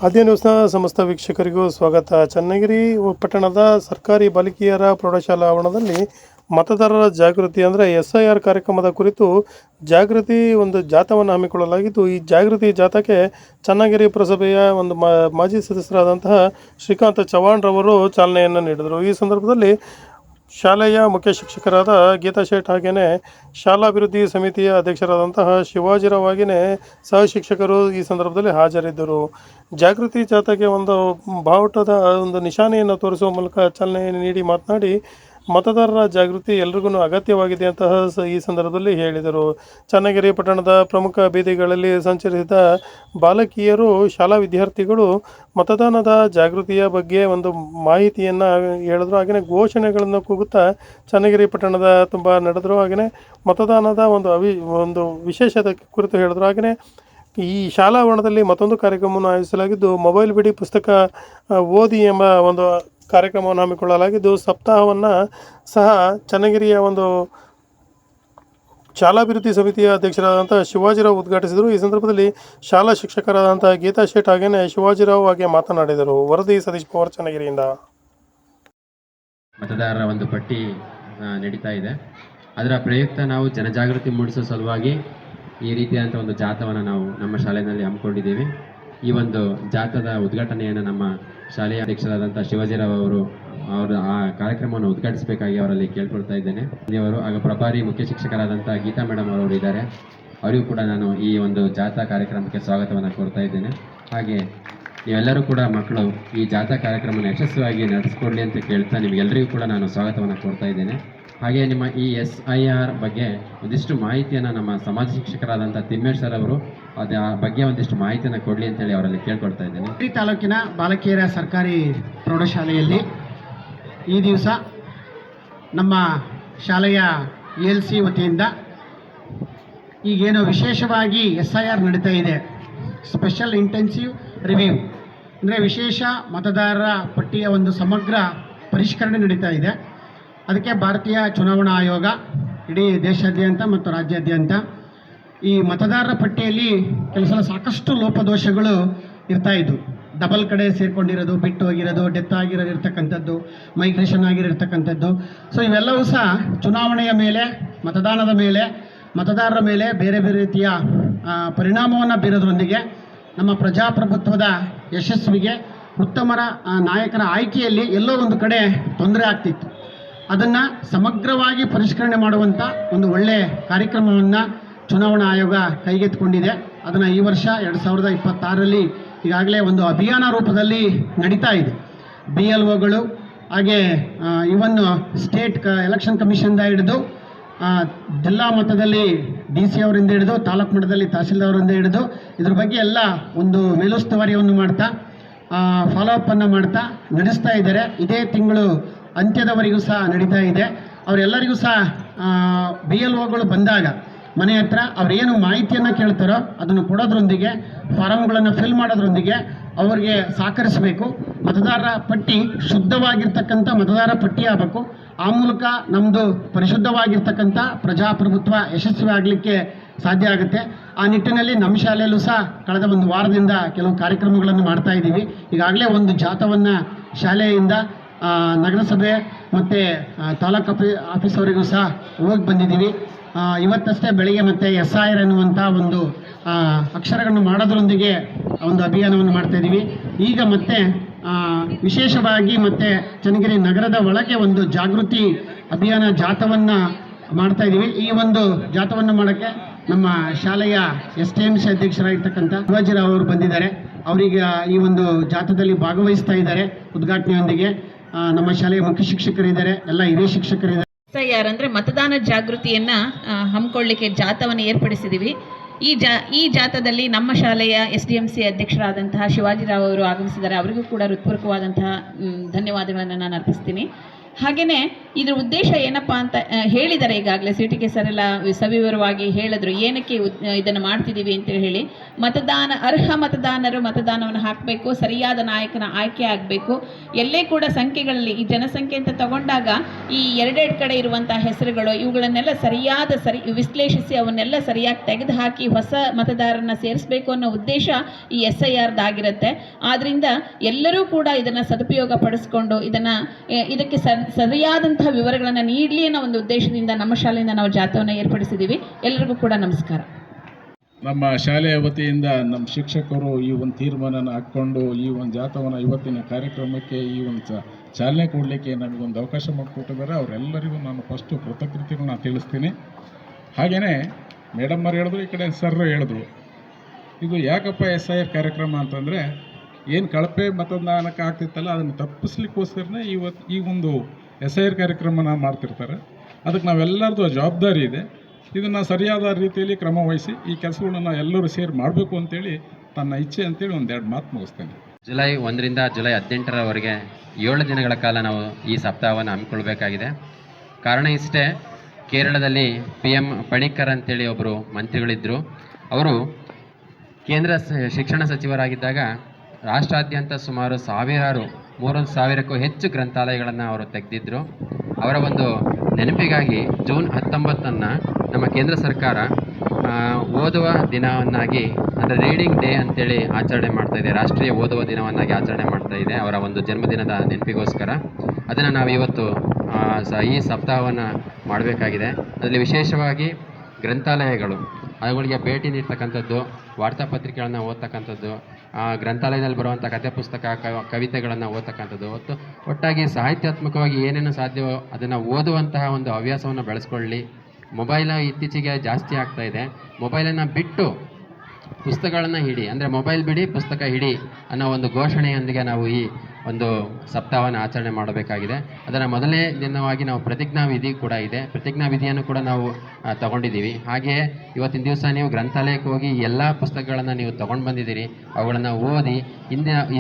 ಆದ್ಯ ನ್ಯೂಸ್ನ ಸಮಸ್ತ ವೀಕ್ಷಕರಿಗೂ ಸ್ವಾಗತ. ಚನ್ನಗಿರಿ ಪಟ್ಟಣದ ಸರ್ಕಾರಿ ಬಾಲಿಕೆಯರ ಪ್ರೌಢಶಾಲಾ ಆವರಣದಲ್ಲಿ ಮತದಾರರ ಜಾಗೃತಿ ಅಂದರೆ SIR ಕಾರ್ಯಕ್ರಮದ ಕುರಿತು ಜಾಗೃತಿ ಒಂದು ಜಾಥಾವನ್ನು ಹಮ್ಮಿಕೊಳ್ಳಲಾಗಿದ್ದು, ಈ ಜಾಗೃತಿ ಜಾಥಾಕ್ಕೆ ಚನ್ನಗಿರಿ ಪುರಸಭೆಯ ಒಂದು ಮಾಜಿ ಸದಸ್ಯರಾದಂತಹ ಶ್ರೀಕಾಂತ್ ಚವಾಣ್ ರವರು ಚಾಲನೆಯನ್ನು ನೀಡಿದರು. ಈ ಸಂದರ್ಭದಲ್ಲಿ ಶಾಲೆಯ ಮುಖ್ಯ ಶಿಕ್ಷಕರಾದ ಗೀತಾ ಶೇಟ್ ಹಾಗೆಯೇ ಶಾಲಾಭಿವೃದ್ಧಿ ಸಮಿತಿಯ ಅಧ್ಯಕ್ಷರಾದಂತಹ ಶಿವಾಜಿರಾವ್ ಹಾಗೆಯೇ ಸಹ ಶಿಕ್ಷಕರು ಈ ಸಂದರ್ಭದಲ್ಲಿ ಹಾಜರಿದ್ದರು. ಜಾಗೃತಿ ಜಾಥಾಕ್ಕೆ ಒಂದು ಬಾವುಟದ ಒಂದು ನಿಶಾನೆಯನ್ನು ತೋರಿಸುವ ಮೂಲಕ ಚಾಲನೆ ನೀಡಿ ಮಾತನಾಡಿ, ಮತದಾರರ ಜಾಗೃತಿ ಎಲ್ರಿಗೂ ಅಗತ್ಯವಾಗಿದೆ ಅಂತ ಈ ಸಂದರ್ಭದಲ್ಲಿ ಹೇಳಿದರು. ಚನ್ನಗಿರಿ ಪಟ್ಟಣದ ಪ್ರಮುಖ ಬೀದಿಗಳಲ್ಲಿ ಸಂಚರಿಸಿದ ಬಾಲಕಿಯರು, ಶಾಲಾ ವಿದ್ಯಾರ್ಥಿಗಳು ಮತದಾನದ ಜಾಗೃತಿಯ ಬಗ್ಗೆ ಒಂದು ಮಾಹಿತಿಯನ್ನು ಹೇಳಿದ್ರು. ಹಾಗೆಯೇ ಘೋಷಣೆಗಳನ್ನು ಕೂಗುತ್ತಾ ಚನ್ನಗಿರಿ ಪಟ್ಟಣದ ತುಂಬ ನಡೆದರು. ಹಾಗೆಯೇ ಮತದಾನದ ಒಂದು ವಿಶೇಷತೆ ಕುರಿತು ಹೇಳಿದ್ರು. ಹಾಗೆಯೇ ಈ ಶಾಲಾ ಆವರಣದಲ್ಲಿ ಮತ್ತೊಂದು ಕಾರ್ಯಕ್ರಮವನ್ನು ಆಯೋಜಿಸಲಾಗಿದ್ದು, ಮೊಬೈಲ್ ಬಿಡಿ ಪುಸ್ತಕ ಓದಿ ಎಂಬ ಒಂದು ಕಾರ್ಯಕ್ರಮವನ್ನು ಹಮ್ಮಿಕೊಳ್ಳಲಾಗಿದ್ದು, ಸಪ್ತಾಹವನ್ನು ಸಹ ಚನ್ನಗಿರಿಯ ಒಂದು ಶಾಲಾಭಿವೃದ್ಧಿ ಸಮಿತಿಯ ಅಧ್ಯಕ್ಷರಾದಂಥ ಶಿವಾಜಿರಾವ್ ಉದ್ಘಾಟಿಸಿದರು. ಈ ಸಂದರ್ಭದಲ್ಲಿ ಶಾಲಾ ಶಿಕ್ಷಕರಾದಂಥ ಗೀತಾ ಶೇಟ್ ಹಾಗೆಯೇ ಶಿವಾಜಿರಾವ್ ಹಾಗೆ ಮಾತನಾಡಿದರು. ವರದಿ ಸತೀಶ್ ಪವಾರ್, ಚನ್ನಗಿರಿಯಿಂದ. ಮತದಾರರ ಒಂದು ಪಟ್ಟಿ ನಡೀತಾ ಇದೆ. ಅದರ ಪ್ರಯುಕ್ತ ನಾವು ಜನಜಾಗೃತಿ ಮೂಡಿಸೋ ಸಲುವಾಗಿ ಈ ರೀತಿಯಾದಂಥ ಒಂದು ಜಾಥಾವನ್ನು ನಾವು ನಮ್ಮ ಶಾಲೆಯಲ್ಲಿ ಹಮ್ಮಿಕೊಂಡಿದ್ದೀವಿ. ಈ ಒಂದು ಜಾಥಾದ ಉದ್ಘಾಟನೆಯನ್ನು ನಮ್ಮ ಶಾಲೆಯ ಅಧ್ಯಕ್ಷರಾದಂಥ ಶಿವಾಜಿರಾವ್ ಅವರು ಆ ಕಾರ್ಯಕ್ರಮವನ್ನು ಉದ್ಘಾಟಿಸಬೇಕಾಗಿ ಅವರಲ್ಲಿ ಕೇಳ್ಕೊಳ್ತಾ ಇದ್ದೇನೆ. ಅವರು ಆಗ ಪ್ರಭಾರಿ ಮುಖ್ಯ ಶಿಕ್ಷಕರಾದಂಥ ಗೀತಾ ಮೇಡಮ್ ಅವರು ಇದ್ದಾರೆ. ಅವರಿಗೂ ಕೂಡ ನಾನು ಈ ಒಂದು ಜಾಥಾ ಕಾರ್ಯಕ್ರಮಕ್ಕೆ ಸ್ವಾಗತವನ್ನು ಕೋರ್ತಾ ಇದ್ದೇನೆ. ಹಾಗೆ ನೀವೆಲ್ಲರೂ ಕೂಡ ಮಕ್ಕಳು ಈ ಜಾಥಾ ಕಾರ್ಯಕ್ರಮವನ್ನು ಯಶಸ್ವಿಯಾಗಿ ನಡೆಸಿಕೊಡ್ಲಿ ಅಂತ ಕೇಳ್ತಾ ನಿಮಗೆಲ್ಲರಿಗೂ ಕೂಡ ನಾನು ಸ್ವಾಗತವನ್ನು ಕೋರ್ತಾ ಇದ್ದೇನೆ. ಹಾಗೆ ನಿಮ್ಮ ಈ SIR ಬಗ್ಗೆ ಒಂದಿಷ್ಟು ಮಾಹಿತಿಯನ್ನು ನಮ್ಮ ಸಮಾಜ ಶಿಕ್ಷಕರಾದಂಥ ತಿಮ್ಮೇಶ್ ಸರ್ ಅವರು ಆ ಬಗ್ಗೆ ಒಂದಿಷ್ಟು ಮಾಹಿತಿಯನ್ನು ಕೊಡಲಿ ಅಂತೇಳಿ ಅವರಲ್ಲಿ ಕೇಳ್ಕೊಳ್ತಾ ಇದ್ದೇನೆ. ಈ ತಾಲೂಕಿನ ಬಾಲಕಿಯರ ಸರ್ಕಾರಿ ಪ್ರೌಢಶಾಲೆಯಲ್ಲಿ ಈ ದಿವಸ ನಮ್ಮ ಶಾಲೆಯ ELC ವತಿಯಿಂದ ಈಗೇನು ವಿಶೇಷವಾಗಿ SIR ನಡೀತಾ ಇದೆ, ಸ್ಪೆಷಲ್ ಇಂಟೆನ್ಸಿವ್ ರಿವ್ಯೂ ಅಂದರೆ ವಿಶೇಷ ಮತದಾರರ ಪಟ್ಟಿಯ ಒಂದು ಸಮಗ್ರ ಪರಿಷ್ಕರಣೆ ನಡೀತಾ ಇದೆ. ಅದಕ್ಕೆ ಭಾರತೀಯ ಚುನಾವಣಾ ಆಯೋಗ ಇಡೀ ದೇಶಾದ್ಯಂತ ಮತ್ತು ರಾಜ್ಯಾದ್ಯಂತ ಈ ಮತದಾರರ ಪಟ್ಟಿಯಲ್ಲಿ ಕೆಲವು ಸಲ ಸಾಕಷ್ಟು ಲೋಪದೋಷಗಳು ಇರ್ತಾ ಇದ್ವು. ಡಬಲ್ ಕಡೆ ಸೇರ್ಕೊಂಡಿರೋದು, ಬಿಟ್ಟು ಹೋಗಿರೋದು, ಡೆತ್ ಆಗಿರೋದಿರ್ತಕ್ಕಂಥದ್ದು, ಮೈಗ್ರೇಷನ್ ಆಗಿರತಕ್ಕಂಥದ್ದು. ಸೊ ಇವೆಲ್ಲವೂ ಸಹ ಚುನಾವಣೆಯ ಮೇಲೆ, ಮತದಾನದ ಮೇಲೆ, ಮತದಾರರ ಮೇಲೆ ಬೇರೆ ಬೇರೆ ರೀತಿಯ ಪರಿಣಾಮವನ್ನು ಬೀರೋದ್ರೊಂದಿಗೆ ನಮ್ಮ ಪ್ರಜಾಪ್ರಭುತ್ವದ ಯಶಸ್ವಿಗೆ, ಉತ್ತಮರ ನಾಯಕರ ಆಯ್ಕೆಯಲ್ಲಿ ಎಲ್ಲೋ ಒಂದು ಕಡೆ ತೊಂದರೆ ಆಗ್ತಿತ್ತು. ಅದನ್ನು ಸಮಗ್ರವಾಗಿ ಪರಿಷ್ಕರಣೆ ಮಾಡುವಂಥ ಒಂದು ಒಳ್ಳೆಯ ಕಾರ್ಯಕ್ರಮವನ್ನು ಚುನಾವಣಾ ಆಯೋಗ ಕೈಗೆತ್ತಿಕೊಂಡಿದೆ. ಅದನ್ನು ಈ ವರ್ಷ 2026ರಲ್ಲಿ ಈಗಾಗಲೇ ಒಂದು ಅಭಿಯಾನ ರೂಪದಲ್ಲಿ ನಡೀತಾ ಇದೆ. BLOಗಳು ಹಾಗೆ ಇವನ್ನು ಸ್ಟೇಟ್ ಎಲೆಕ್ಷನ್ ಕಮಿಷನ್ದ ಹಿಡಿದು ಜಿಲ್ಲಾ ಮಟ್ಟದಲ್ಲಿ DC ಅವರಿಂದ ಹಿಡಿದು ತಾಲೂಕು ಮಟ್ಟದಲ್ಲಿ ತಹಸೀಲ್ದಾರ್ ಅವರಿಂದ ಹಿಡಿದು ಇದ್ರ ಬಗ್ಗೆ ಎಲ್ಲ ಒಂದು ಮೇಲುಸ್ತುವಾರಿಯನ್ನು ಮಾಡ್ತಾ ಫಾಲೋಅಪ್ಪನ್ನು ಮಾಡ್ತಾ ನಡೆಸ್ತಾ ಇದ್ದಾರೆ. ಇದೇ ತಿಂಗಳು ಅಂತ್ಯದವರೆಗೂ ಸಹ ನಡೀತಾ ಇದೆ. ಅವರೆಲ್ಲರಿಗೂ ಸಹ BLOಗಳು ಬಂದಾಗ ಮನೆ ಹತ್ರ ಅವರೇನು ಮಾಹಿತಿಯನ್ನು ಕೇಳ್ತಾರೋ ಅದನ್ನು ಕೊಡೋದ್ರೊಂದಿಗೆ, ಫಾರಮ್ಗಳನ್ನು ಫಿಲ್ ಮಾಡೋದ್ರೊಂದಿಗೆ ಅವ್ರಿಗೆ ಸಹಕರಿಸಬೇಕು. ಮತದಾರರ ಪಟ್ಟಿ ಶುದ್ಧವಾಗಿರ್ತಕ್ಕಂಥ ಮತದಾರ ಪಟ್ಟಿ ಆಗಬೇಕು. ಆ ಮೂಲಕ ನಮ್ಮದು ಪರಿಶುದ್ಧವಾಗಿರ್ತಕ್ಕಂಥ ಪ್ರಜಾಪ್ರಭುತ್ವ ಯಶಸ್ವಿ ಆಗಲಿಕ್ಕೆ ಸಾಧ್ಯ ಆಗುತ್ತೆ. ಆ ನಿಟ್ಟಿನಲ್ಲಿ ನಮ್ಮ ಶಾಲೆಯಲ್ಲೂ ಸಹ ಕಳೆದ ಒಂದು ವಾರದಿಂದ ಕೆಲವು ಕಾರ್ಯಕ್ರಮಗಳನ್ನು ಮಾಡ್ತಾ ಇದ್ದೀವಿ. ಈಗಾಗಲೇ ಒಂದು ಜಾಥಾವನ್ನು ಶಾಲೆಯಿಂದ ನಗರಸಭೆ ಮತ್ತು ತಾಲೂಕು ಆಫೀಸವರೆಗೂ ಸಹ ಹೋಗಿ ಬಂದಿದ್ದೀವಿ. ಇವತ್ತಷ್ಟೇ ಬೆಳಿಗ್ಗೆ ಮತ್ತೆ SIR ಎನ್ನುವಂಥ ಒಂದು ಅಕ್ಷರಗಳನ್ನು ಮಾಡೋದ್ರೊಂದಿಗೆ ಒಂದು ಅಭಿಯಾನವನ್ನು ಮಾಡ್ತಾಯಿದ್ದೀವಿ. ಈಗ ಮತ್ತೆ ವಿಶೇಷವಾಗಿ ಮತ್ತೆ ಚನ್ನಗಿರಿ ನಗರದ ಒಳಗೆ ಒಂದು ಜಾಗೃತಿ ಅಭಿಯಾನ ಜಾಥಾವನ್ನು ಮಾಡ್ತಾಯಿದ್ದೀವಿ. ಈ ಒಂದು ಜಾಥಾವನ್ನು ಮಾಡೋಕ್ಕೆ ನಮ್ಮ ಶಾಲೆಯ STMC ಅಧ್ಯಕ್ಷರಾಗಿರ್ತಕ್ಕಂಥ ಶಿವಾಜಿರಾವ್ ಅವರು ಬಂದಿದ್ದಾರೆ. ಅವರಿಗೆ ಈ ಒಂದು ಜಾಥಾದಲ್ಲಿ ಭಾಗವಹಿಸ್ತಾ ಇದ್ದಾರೆ ಉದ್ಘಾಟನೆಯೊಂದಿಗೆ. ನಮ್ಮ ಶಾಲೆಯ ಮುಖ್ಯ ಶಿಕ್ಷಕರಿದ್ದಾರೆ, ಎಲ್ಲ ಹಿರಿಯ ಶಿಕ್ಷಕರಿದ್ದಾರೆ. SIR ಅಂದರೆ ಮತದಾನ ಜಾಗೃತಿಯನ್ನು ಹಮ್ಮಿಕೊಳ್ಳಿಕ್ಕೆ ಜಾಥಾವನ್ನು ಏರ್ಪಡಿಸಿದ್ದೀವಿ. ಈ ಜಾಥಾದಲ್ಲಿ ನಮ್ಮ ಶಾಲೆಯ SDMC ಅಧ್ಯಕ್ಷರಾದಂತಹ ಶಿವಾಜಿರಾವ್ ಅವರು ಆಗಮಿಸಿದ್ದಾರೆ. ಅವರಿಗೂ ಕೂಡ ಹೃತ್ಪೂರ್ವಕವಾದಂತಹ ಧನ್ಯವಾದಗಳನ್ನು ನಾನು ಅರ್ಪಿಸ್ತೀನಿ. ಹಾಗೆಯೇ ಇದ್ರ ಉದ್ದೇಶ ಏನಪ್ಪ ಅಂತ ಹೇಳಿದ್ದಾರೆ ಈಗಾಗಲೇ CTK ಸರ್ ಎಲ್ಲ ಸವಿವರವಾಗಿ ಹೇಳಿದ್ರು ಏನಕ್ಕೆ ಇದನ್ನು ಮಾಡ್ತಿದ್ದೀವಿ ಅಂತ ಹೇಳಿ. ಅರ್ಹ ಮತದಾನರು ಮತದಾನವನ್ನು ಹಾಕಬೇಕು, ಸರಿಯಾದ ನಾಯಕನ ಆಯ್ಕೆ ಆಗಬೇಕು. ಎಲ್ಲೇ ಕೂಡ ಸಂಖ್ಯೆಗಳಲ್ಲಿ ಈ ಜನಸಂಖ್ಯೆ ಅಂತ ತಗೊಂಡಾಗ ಈ ಎರಡೆರಡು ಕಡೆ ಇರುವಂಥ ಹೆಸರುಗಳು ಇವುಗಳನ್ನೆಲ್ಲ ವಿಶ್ಲೇಷಿಸಿ ಅವನ್ನೆಲ್ಲ ಸರಿಯಾಗಿ ತೆಗೆದುಹಾಕಿ ಹೊಸ ಮತದಾರರನ್ನ ಸೇರಿಸಬೇಕು ಅನ್ನೋ ಉದ್ದೇಶ ಈ SIRದಾಗಿರುತ್ತೆ. ಆದ್ದರಿಂದ ಎಲ್ಲರೂ ಕೂಡ ಇದನ್ನು ಸದುಪಯೋಗ ಪಡಿಸ್ಕೊಂಡು ಇದಕ್ಕೆ ಸರಿಯಾದಂತಹ ವಿವರಗಳನ್ನು ನೀಡಲಿ ಅನ್ನೋ ಒಂದು ಉದ್ದೇಶದಿಂದ ನಮ್ಮ ಶಾಲೆಯಿಂದ ನಾವು ಜಾಥಾವನ್ನು ಏರ್ಪಡಿಸಿದ್ದೀವಿ. ಎಲ್ಲರಿಗೂ ಕೂಡ ನಮಸ್ಕಾರ. ನಮ್ಮ ಶಾಲೆಯ ವತಿಯಿಂದ ನಮ್ಮ ಶಿಕ್ಷಕರು ಈ ಒಂದು ತೀರ್ಮಾನನ ಹಾಕ್ಕೊಂಡು ಈ ಒಂದು ಜಾಥಾವನ್ನು ಇವತ್ತಿನ ಕಾರ್ಯಕ್ರಮಕ್ಕೆ ಈ ಒಂದು ಚಾಲನೆ ಕೊಡಲಿಕ್ಕೆ ನಮಗೊಂದು ಅವಕಾಶ ಮಾಡಿಕೊಟ್ಟಿದ್ದಾರೆ. ಅವರೆಲ್ಲರಿಗೂ ನಾನು ಫಸ್ಟು ಕೃತಜ್ಞತೆಗಳನ್ನ ತಿಳಿಸ್ತೀನಿ. ಹಾಗೆಯೇ ಮೇಡಮ್ ಅವ್ರು ಹೇಳಿದ್ರು, ಈ ಕಡೆ ಸರ್ ಹೇಳಿದ್ರು, ಇದು ಯಾಕಪ್ಪ SIR ಕಾರ್ಯಕ್ರಮ ಅಂತಂದರೆ ಏನು ಕಳಪೆ ಮತದಾನಕ್ಕೆ ಆಗ್ತಿತ್ತಲ್ಲ ಅದನ್ನು ತಪ್ಪಿಸ್ಲಿಕ್ಕೋಸ್ಕರನೇ ಈ ಒಂದು SIR ಕಾರ್ಯಕ್ರಮನ ಮಾಡ್ತಿರ್ತಾರೆ. ಅದಕ್ಕೆ ನಾವೆಲ್ಲರದು ಜವಾಬ್ದಾರಿ ಇದೆ. ಇದನ್ನು ಸರಿಯಾದ ರೀತಿಯಲ್ಲಿ ಕ್ರಮ ವಹಿಸಿ ಈ ಕೆಲಸಗಳನ್ನ ಎಲ್ಲರೂ ಸೇರಿ ಮಾಡಬೇಕು ಅಂತೇಳಿ ತನ್ನ ಇಚ್ಛೆ ಅಂತೇಳಿ ಒಂದೆರಡು ಮಾತು ಮುಗಿಸ್ತೇನೆ. ಜುಲೈ 1ರಿಂದ ಜುಲೈ 18ರವರೆಗೆ 7 ದಿನಗಳ ಕಾಲ ನಾವು ಈ ಸಪ್ತಾಹವನ್ನು ಹಮ್ಮಿಕೊಳ್ಬೇಕಾಗಿದೆ. ಕಾರಣ ಇಷ್ಟೇ, ಕೇರಳದಲ್ಲಿ PM ಪಣಿಕ್ಕರ್ ಅಂತೇಳಿ ಒಬ್ಬರು ಮಂತ್ರಿಗಳಿದ್ದರು. ಅವರು ಕೇಂದ್ರ ಶಿಕ್ಷಣ ಸಚಿವರಾಗಿದ್ದಾಗ ರಾಷ್ಟ್ರಾದ್ಯಂತ ಸುಮಾರು 3,000ಕ್ಕೂ ಹೆಚ್ಚು ಗ್ರಂಥಾಲಯಗಳನ್ನು ಅವರು ತೆಗೆದಿದ್ದರು. ಅವರ ಒಂದು ನೆನಪಿಗಾಗಿ ಜೂನ್ 19 ನಮ್ಮ ಕೇಂದ್ರ ಸರ್ಕಾರ ಓದುವ ದಿನವನ್ನಾಗಿ, ಅಂದರೆ ರೀಡಿಂಗ್ ಡೇ ಅಂತೇಳಿ ಆಚರಣೆ ಮಾಡ್ತಾ ಇದೆ, ರಾಷ್ಟ್ರೀಯ ಓದುವ ದಿನವನ್ನಾಗಿ ಆಚರಣೆ ಮಾಡ್ತಾ ಇದೆ ಅವರ ಒಂದು ಜನ್ಮದಿನದ ನೆನಪಿಗೋಸ್ಕರ. ಅದನ್ನು ನಾವು ಇವತ್ತು ಈ ಸಪ್ತಾಹವನ್ನು ಮಾಡಬೇಕಾಗಿದೆ. ಅದರಲ್ಲಿ ವಿಶೇಷವಾಗಿ ಗ್ರಂಥಾಲಯಗಳು ಅವುಗಳಿಗೆ ಭೇಟಿ ನೀಡ್ತಕ್ಕಂಥದ್ದು, ವಾರ್ತಾಪತ್ರಿಕೆಗಳನ್ನು ಓದ್ತಕ್ಕಂಥದ್ದು, ಗ್ರಂಥಾಲಯದಲ್ಲಿ ಬರುವಂಥ ಕಥೆ ಪುಸ್ತಕ, ಕವಿತೆಗಳನ್ನು ಓದ್ತಕ್ಕಂಥದ್ದು, ಒಟ್ಟಾಗಿ ಸಾಹಿತ್ಯಾತ್ಮಕವಾಗಿ ಏನೇನು ಸಾಧ್ಯವೋ ಅದನ್ನು ಓದುವಂತಹ ಒಂದು ಹವ್ಯಾಸವನ್ನು ಬೆಳೆಸ್ಕೊಳ್ಳಿ. ಮೊಬೈಲ್ ಇತ್ತೀಚೆಗೆ ಜಾಸ್ತಿ ಆಗ್ತಾ ಇದೆ. ಮೊಬೈಲನ್ನು ಬಿಟ್ಟು ಪುಸ್ತಕಗಳನ್ನು ಹಿಡಿ, ಅಂದರೆ ಮೊಬೈಲ್ ಬಿಡಿ ಪುಸ್ತಕ ಹಿಡಿ ಅನ್ನೋ ಒಂದು ಘೋಷಣೆಯೊಂದಿಗೆ ನಾವು ಈ ಒಂದು ಸಪ್ತಾಹವನ್ನು ಆಚರಣೆ ಮಾಡಬೇಕಾಗಿದೆ. ಅದರ ಮೊದಲನೇ ದಿನವಾಗಿ ನಾವು ಪ್ರತಿಜ್ಞಾ ವಿಧಿ ಕೂಡ ಇದೆ. ಪ್ರತಿಜ್ಞಾ ವಿಧಿಯನ್ನು ಕೂಡ ನಾವು ತಗೊಂಡಿದ್ದೀವಿ. ಹಾಗೆಯೇ ಇವತ್ತಿನ ದಿವಸ ನೀವು ಗ್ರಂಥಾಲಯಕ್ಕೆ ಹೋಗಿ ಎಲ್ಲ ಪುಸ್ತಕಗಳನ್ನು ನೀವು ತೊಗೊಂಡು ಬಂದಿದ್ದೀರಿ, ಅವುಗಳನ್ನು ಓದಿ.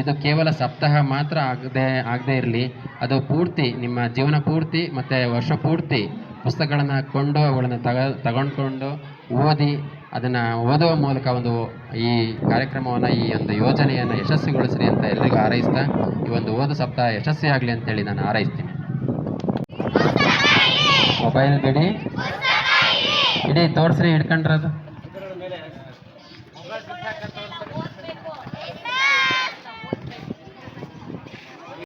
ಇದು ಕೇವಲ ಸಪ್ತಾಹ ಮಾತ್ರ ಆಗದೇ ಇರಲಿ, ಅದು ಪೂರ್ತಿ ನಿಮ್ಮ ಜೀವನ ಪೂರ್ತಿ ಮತ್ತು ವರ್ಷ ಪೂರ್ತಿ ಪುಸ್ತಕಗಳನ್ನು ಕೊಂಡು ಅವುಗಳನ್ನು ತಗೊಂಡ್ಕೊಂಡು ಓದಿ, ಅದನ್ನು ಓದುವ ಮೂಲಕ ಈ ಕಾರ್ಯಕ್ರಮವನ್ನು, ಈ ಒಂದು ಯೋಜನೆಯನ್ನು ಯಶಸ್ವಿಗೊಳಿಸ್ರಿ ಅಂತ ಎಲ್ಲರಿಗೂ ಹಾರೈಸ್ತಾ, ಈ ಒಂದು ಓದು ಸಪ್ತಾಹ ಯಶಸ್ವಿಯಾಗಲಿ ಅಂತೇಳಿ ನಾನು ಹಾರೈಸ್ತೀನಿ. ಮೊಬೈಲ್ ಬಿಡಿ, ಇಡೀ ತೋರಿಸ್ರಿ, ಹಿಡ್ಕೊಂಡ್ರದು.